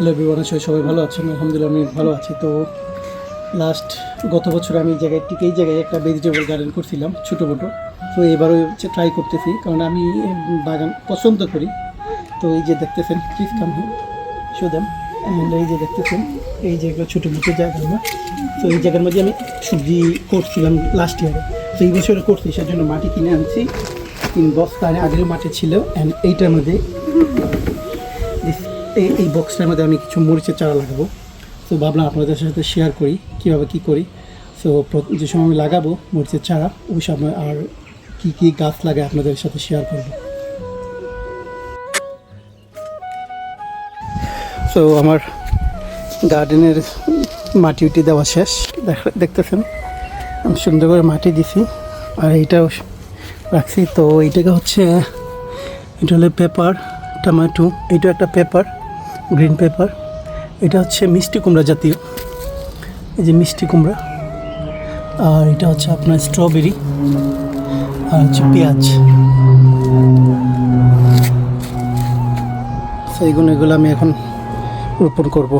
Hello everyone, সবাই ভালো আছেন? আলহামদুলিল্লাহ আমি ভালো আছি। তো গত বছর আমি এই জায়গায় একটা ভেজিটেবল গার্ডেন করছিলাম ছোটো মোটো। তো এবারও ট্রাই করতেছি, কারণ আমি বাগান পছন্দ করি। তো এই যে দেখতেছেন, please come here, show them. And এই যে দেখতেছেন, এই যে একটা ছোটো মোটো জায়গা আমার। তো এই জায়গার মধ্যে আমি সবজি করছিলাম লাস্ট ইয়ারে। তো এই বছরে করছি, সেজন্য মাটি কিনে আনছি 3 বস্তা। আগের মাটি ছিল। অ্যান্ড এইটার মধ্যে এই বক্সটার মধ্যে আমি কিছু মরিচের চারা লাগাবো। তো ভাবলাম আপনাদের সাথে শেয়ার করি কীভাবে কী করি। সো যে সময় আমি লাগাবো মরিচের চারা, ওই সময় আর কী গাছ লাগায় আপনাদের সাথে শেয়ার করব। সো আমার গার্ডেনের মাটি উটি দেওয়া শেষ, দেখতেছেন আমি সুন্দর করে মাটি দিছি। আর এইটাও রাখছি। তো এইটাকে এটা হলো পেপার টমেটো, এইটা একটা পেপার, গ্রিন পেপার। এটা হচ্ছে মিষ্টি কুমড়া জাতীয়, এই যে মিষ্টি কুমড়া। আর এটা হচ্ছে আপনার স্ট্রবেরি, আর হচ্ছে পেঁয়াজ। তো এগুলো আমি এখন রোপণ করব।